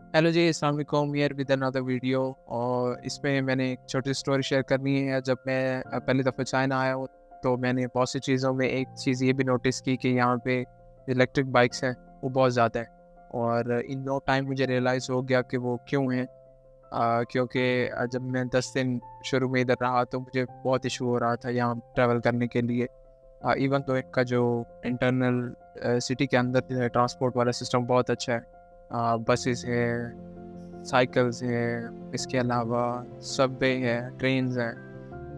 Hello जी, अस्सलाम वालेकुम। Here with another video. और इसमें मैंने एक छोटी स्टोरी शेयर करनी है। जब मैं पहली दफ़ा चाइना आया हूँ, तो मैंने बहुत सी चीज़ों में एक चीज़ ये भी नोटिस की कि यहाँ पे इलेक्ट्रिक बाइक्स हैं, वो बहुत ज़्यादा हैं। और इन नो टाइम मुझे रियलाइज़ हो गया कि वो क्यों हैं। क्योंकि जब मैं 10 दिन शुरू में इधर रहा, तो मुझे बहुत इशू हो रहा था यहाँ ट्रैवल करने के लिए। इवन तो इनका जो इंटरनल सिटी के अंदर जो है ट्रांसपोर्ट वाला सिस्टम बहुत अच्छा है। बसेस हैं, साइकिल्स हैं, इसके अलावा सबवे है, ट्रेन्स हैं,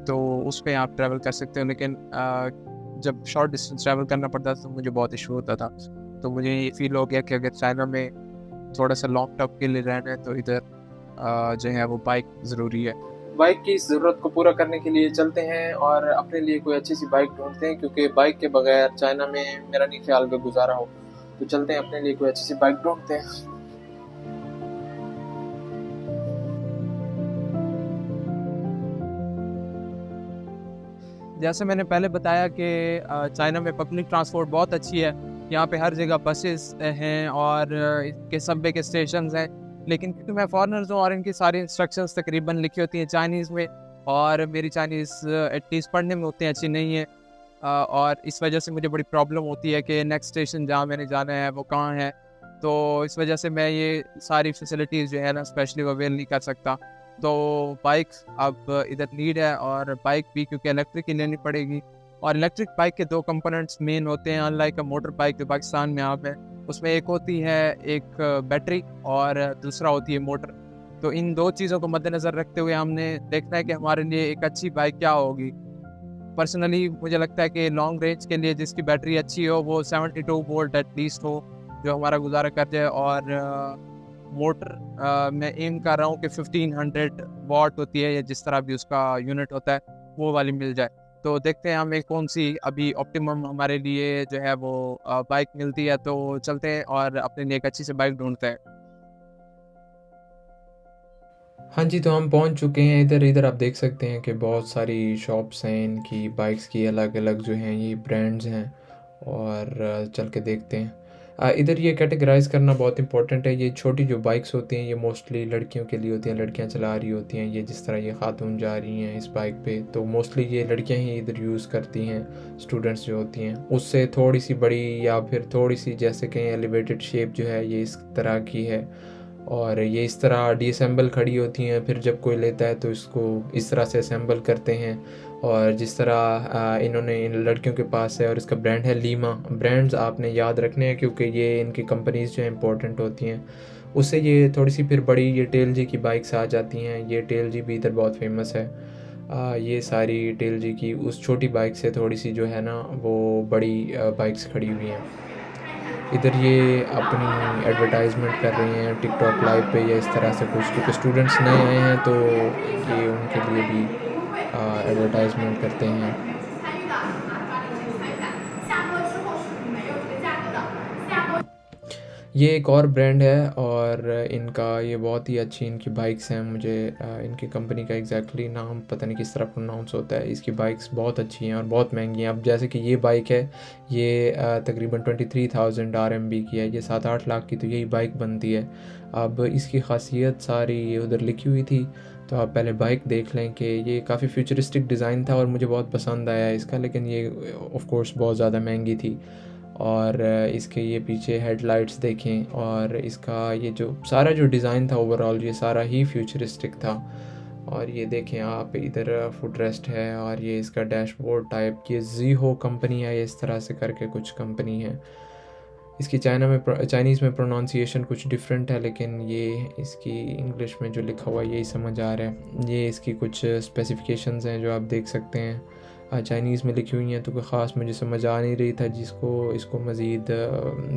तो उस पे आप ट्रैवल कर सकते हो। लेकिन जब शॉर्ट डिस्टेंस ट्रैवल करना पड़ता था, तो मुझे बहुत इशू होता था। तो मुझे ये फ़ील हो गया कि अगर चाइना में थोड़ा-सा लॉन्ग टर्म के लिए रहना है, तो इधर जो है वो बाइक ज़रूरी है। बाइक की इस ज़रूरत को पूरा करने के लिए चलते हैं और अपने लिए कोई अच्छी सी बाइक ढूँढते हैं, क्योंकि बाइक के बगैर चाइना में मेरा नहीं ख्याल कि गुज़ारा हो। तो चलते हैं, अपने लिए कोई अच्छी सी बाइक ढूँढते हैं। जैसे मैंने पहले बताया कि चाइना में पब्लिक ट्रांसपोर्ट बहुत अच्छी है। यहाँ पे हर जगह बसेस हैं और इनके सबवे के स्टेशंस हैं। लेकिन क्योंकि मैं फॉरेनर हूँ और इनकी सारी इंस्ट्रक्शंस तकरीबन लिखी होती हैं चाइनीज़ में, और मेरी चाइनीज़ एटलीस्ट पढ़ने में उतनी अच्छी नहीं है। और इस वजह से मुझे बड़ी प्रॉब्लम होती है कि नेक्स्ट स्टेशन जहाँ मैंने जाना है वो कहाँ है। तो इस वजह से मैं ये सारी फैसिलिटीज़ जो है ना स्पेशली वो अवेल नहीं कर सकता। तो बाइक अब इधर नीड है, और बाइक भी क्योंकि इलेक्ट्रिक ही लेनी पड़ेगी। और इलेक्ट्रिक बाइक के 2 कंपोनेंट्स मेन होते हैं, अनलाइक अ मोटर बाइक जो पाकिस्तान में आम है। उसमें एक होती है एक बैटरी, और दूसरा होती है मोटर। तो इन 2 चीज़ों को मद्देनज़र रखते हुए हमने देखना है कि हमारे लिए एक अच्छी बाइक क्या होगी। पर्सनली मुझे लगता है कि लॉन्ग रेंज के लिए जिसकी बैटरी अच्छी हो, वो 72 वोल्ट एटलीस्ट हो, जो हमारा गुज़ारा कर जाए। और मोटर मैं एम कर रहा हूँ कि 1500 वॉट होती है, या जिस तरह भी उसका यूनिट होता है, वो वाली मिल जाए। तो देखते हैं हमें कौन-सी अभी ऑप्टिमम हमारे लिए जो है वो बाइक मिलती है, तो चलते हैं और अपने लिए एक अच्छी सी बाइक ढूँढते हैं। हाँ जी, तो हम पहुँच चुके हैं इधर। इधर आप देख सकते हैं कि बहुत सारी शॉप्स हैं, इनकी बाइक्स की अलग-अलग जो हैं ये ब्रांड्स हैं। और चल के देखते हैं। इधर ये कैटेगराइज़ करना बहुत इम्पोर्टेंट है। ये छोटी जो बाइक्स होती हैं ये मोस्टली लड़कियों के लिए होती हैं, लड़कियाँ चला रही होती हैं। ये जिस तरह ये खातून जा रही हैं इस बाइक पे, तो मोस्टली ये लड़कियाँ ही इधर यूज़ करती हैं, स्टूडेंट्स जो होती हैं। उससे थोड़ी सी बड़ी या फिर थोड़ी सी जैसे कहीं एलिवेटेड शेप जो है ये इस तरह की है। और ये इस तरह डीअसेंबल खड़ी होती हैं, फिर जब कोई लेता है तो इसको इस तरह से असेंबल करते हैं। और जिस तरह इन्होंने इन लड़कियों के पास है, और इसका ब्रांड है लीमा। ब्रांड्स आपने याद रखने हैं क्योंकि ये इनकी कंपनीज़ जो है इंपॉर्टेंट होती हैं। उससे ये थोड़ी सी फिर बड़ी ये टेल जी की बाइक्स आ जाती हैं। ये टेल जी भी इधर बहुत फेमस है। ये सारी टेल जी की उस छोटी बाइक से थोड़ी सी जो है ना वो बड़ी बाइक्स खड़ी हुई हैं। इधर ये अपनी एडवर्टाइजमेंट कर रहे हैं टिकटॉक लाइव पे या इस तरह से कुछ, क्योंकि स्टूडेंट्स नए आए हैं तो ये उनके लिए भी एडवर्टाइजमेंट करते हैं। ये एक और ब्रांड है और इनका ये बहुत ही अच्छी इनकी बाइक्स हैं। मुझे इनकी कंपनी का एग्जैक्टली नाम पता नहीं किस तरह प्रोनाउंस होता है। इसकी बाइक्स बहुत अच्छी हैं और बहुत महंगी हैं। अब जैसे कि ये बाइक है, ये तकरीबन 23,000 RMB की है। ये 7-8 लाख की तो यही बाइक बनती है। अब इसकी खासियत सारी ये उधर लिखी हुई थी, तो आप पहले बाइक देख लें कि ये काफ़ी फ्यूचरिस्टिक डिज़ाइन था और मुझे बहुत पसंद आया इसका। लेकिन ये ऑफ कोर्स बहुत ज़्यादा महंगी थी। और इसके ये पीछे हेडलाइट्स देखें, और इसका ये जो सारा जो डिज़ाइन था ओवरऑल ये सारा ही फ्यूचरिस्टिक था। और ये देखें आप, इधर फुटरेस्ट है और ये इसका डैशबोर्ड टाइप। ये ज़ीहो कंपनी है, ये इस तरह से करके कुछ कंपनी है। इसकी चाइनीज़ में प्रोनाउंसिएशन कुछ डिफरेंट है, लेकिन ये इसकी इंग्लिश में जो लिखा हुआ है यही समझ आ रहा है। ये इसकी कुछ स्पेसिफिकेशंस हैं जो आप देख सकते हैं, चाइनीज़ में लिखी हुई हैं। तो कोई ख़ास मुझे समझ आ नहीं रही था, जिसको इसको मज़ीद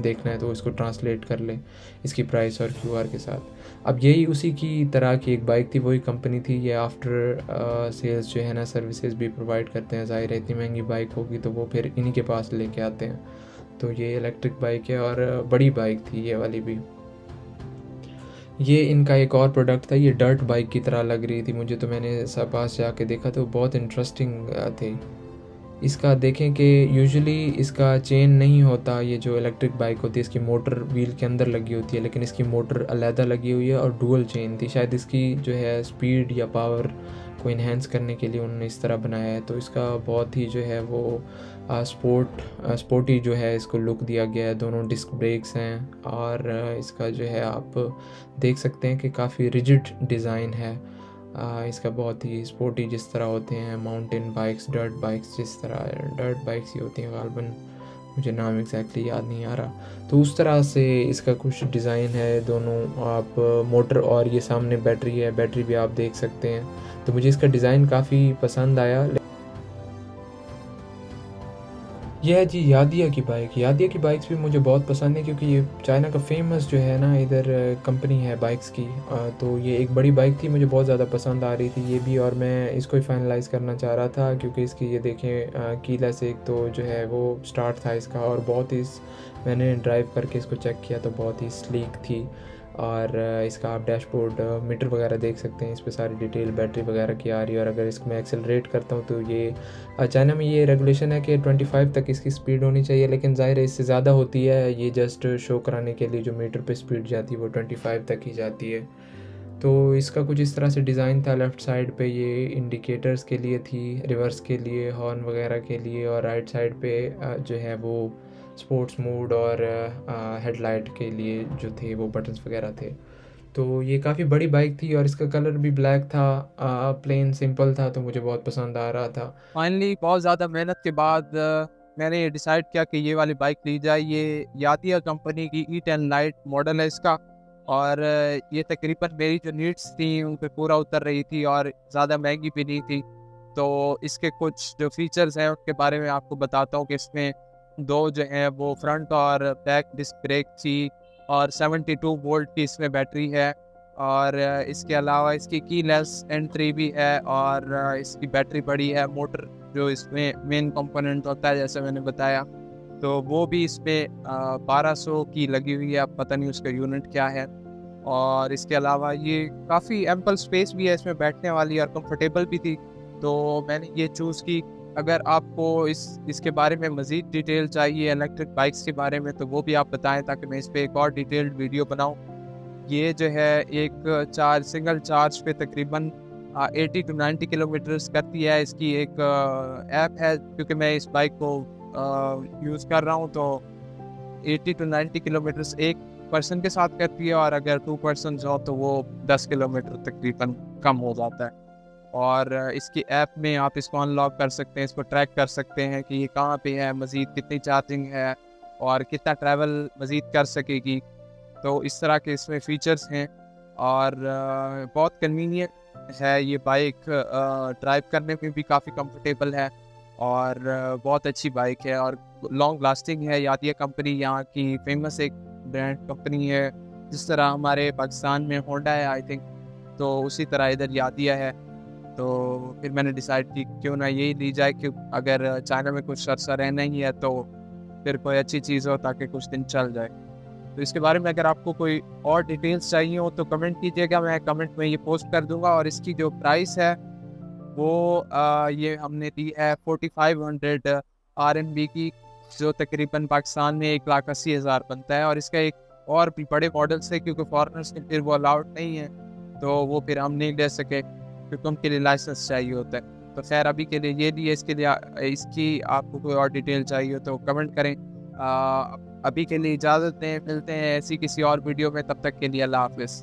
देखना है तो इसको ट्रांसलेट कर ले इसकी प्राइस और QR के साथ। अब यही उसी की तरह की एक बाइक थी, वही कंपनी थी। ये आफ्टर सेल्स जो है ना सर्विसेज भी प्रोवाइड करते हैं। ज़ाहिर है इतनी महंगी बाइक होगी तो वो फिर इन्हीं के पास लेके आते हैं। तो ये इलेक्ट्रिक बाइक है और बड़ी बाइक थी ये वाली भी। ये इनका एक और प्रोडक्ट था, ये डर्ट बाइक की तरह लग रही थी मुझे, तो मैंने सब पास जाके देखा तो बहुत इंटरेस्टिंग थी। इसका देखें कि यूजुअली इसका चेन नहीं होता, ये जो इलेक्ट्रिक बाइक होती है इसकी मोटर व्हील के अंदर लगी होती है, लेकिन इसकी मोटर अलहदा लगी हुई है और डुअल चेन थी। शायद इसकी जो है स्पीड या पावर को इन्हेंस करने के लिए उन्होंने इस तरह बनाया है। तो इसका बहुत ही जो है वो स्पोर्टी जो है इसको लुक दिया गया है। दोनों डिस्क ब्रेक्स हैं और इसका जो है आप देख सकते हैं कि काफ़ी रिजिड डिज़ाइन है। इसका बहुत ही स्पोर्टी जिस तरह होते हैं माउंटेन बाइक्स, डर्ट बाइक्स, जिस तरह डर्ट बाइक्स ही होती हैं गालबन, मुझे नाम एग्जैक्टली याद नहीं आ रहा, तो उस तरह से इसका कुछ डिज़ाइन है। दोनों आप मोटर और ये सामने बैटरी है, बैटरी भी आप देख सकते हैं। तो मुझे इसका डिज़ाइन काफ़ी पसंद आया। यह है जी यादिया की बाइक। यादिया की बाइक्स भी मुझे बहुत पसंद है क्योंकि ये चाइना का फेमस जो है ना इधर कंपनी है बाइक्स की। तो ये एक बड़ी बाइक थी, मुझे बहुत ज़्यादा पसंद आ रही थी ये भी, और मैं इसको ही फाइनलाइज़ करना चाह रहा था क्योंकि इसकी ये देखें कीलेस एक तो जो है वो स्टार्ट था इसका, और बहुत ही मैंने ड्राइव करके इसको चेक किया तो बहुत ही स्लीक थी। और इसका आप डैशबोर्ड मीटर वगैरह देख सकते हैं, इस पर सारी डिटेल बैटरी वगैरह की आ रही है। और अगर इसको मैं एक्सेलरेट करता हूँ तो ये चाइना में ये रेगुलेशन है कि 25 तक इसकी स्पीड होनी चाहिए, लेकिन ज़ाहिर है इससे ज़्यादा होती है। ये जस्ट शो कराने के लिए जो मीटर पे स्पीड जाती है वो 25 तक ही जाती है। तो इसका कुछ इस तरह से डिज़ाइन था। लेफ़्ट साइड पे ये इंडिकेटर्स के लिए थी, रिवर्स के लिए, हॉर्न वगैरह के लिए, और राइट साइड पे जो है वो स्पोर्ट्स मोड और हेडलाइट के लिए जो थे वो बटन्स वगैरह थे। तो ये काफ़ी बड़ी बाइक थी और इसका कलर भी ब्लैक था, प्लेन सिंपल था, तो मुझे बहुत पसंद आ रहा था। फाइनली बहुत ज़्यादा मेहनत के बाद मैंने ये डिसाइड किया कि ये वाली बाइक ली जाए। ये यादिया कंपनी की E10 लाइट मॉडल है इसका, और ये तकरीबन मेरी जो नीड्स थी उन पे पूरा उतर रही थी और ज़्यादा महंगी भी नहीं थी। तो इसके कुछ जो फीचर्स हैं उसके बारे में आपको बताता हूँ कि इसमें दो जो हैं वो फ्रंट और बैक डिस्क ब्रेक थी, और 72 वोल्ट की इसमें बैटरी है, और इसके अलावा इसकी कीलेस एंट्री भी है, और इसकी बैटरी बड़ी है। मोटर जो इसमें मेन कंपोनेंट होता है जैसे मैंने बताया, तो वो भी इसमें 1200 की लगी हुई है, अब पता नहीं उसका यूनिट क्या है। और इसके अलावा ये काफ़ी एम्पल स्पेस भी है इसमें बैठने वाली, और कंफर्टेबल भी थी, तो मैंने ये चूज़ की। अगर आपको इसके बारे में मज़ीद डिटेल चाहिए इलेक्ट्रिक बाइक्स के बारे में तो वो भी आप बताएं ताकि मैं इस पर एक और डिटेल्ड वीडियो बनाऊं। ये जो है एक सिंगल चार्ज पे तकरीबन 80 to 90 किलोमीटर्स करती है। इसकी एक ऐप है, क्योंकि मैं इस बाइक को यूज़ कर रहा हूँ, तो 80 to 90 किलोमीटर्स एक पर्सन के साथ करती है, और अगर 2 पर्सन हो तो वो 10 किलोमीटर तकरीबन कम हो जाता है। और इसकी ऐप में आप इसको अनलॉक कर सकते हैं, इसको ट्रैक कर सकते हैं कि ये कहाँ पे है, मज़ीद कितनी चार्जिंग है और कितना ट्रैवल मज़ीद कर सकेगी। तो इस तरह के इसमें फ़ीचर्स हैं, और बहुत कन्वीनियंट है ये बाइक। ड्राइव करने में भी काफ़ी कंफर्टेबल है, और बहुत अच्छी बाइक है और लॉन्ग लास्टिंग है। यादिया कंपनी यहाँ की फेमस एक ब्रांड कंपनी है, जिस तरह हमारे पाकिस्तान में होंडा है आई थिंक, तो उसी तरह इधर यादिया है। तो फिर मैंने डिसाइड की क्यों ना यही ली जाए, कि अगर चाइना में कुछ अर्सा रहना ही है तो फिर कोई अच्छी चीज़ हो ताकि कुछ दिन चल जाए। तो इसके बारे में अगर आपको कोई और डिटेल्स चाहिए हो तो कमेंट कीजिएगा, मैं कमेंट में ये पोस्ट कर दूंगा। और इसकी जो प्राइस है वो ये हमने दी है 4500 RMB की, जो तकरीबन पाकिस्तान में 1,80,000 बनता है। और इसका एक और भी बड़े मॉडल से, क्योंकि फॉरेनर्स में फिर वो अलाउड नहीं है, तो वो फिर हम नहीं ले सके क्योंकि उनके लिए लाइसेंस चाहिए होता है। तो खैर अभी के लिए ये लिए, इसके लिए इसकी आपको कोई और डिटेल चाहिए तो कमेंट करें। अभी के लिए इजाज़त दें, मिलते हैं ऐसी किसी और वीडियो में, तब तक के लिए अल्लाह हाफ़िज़।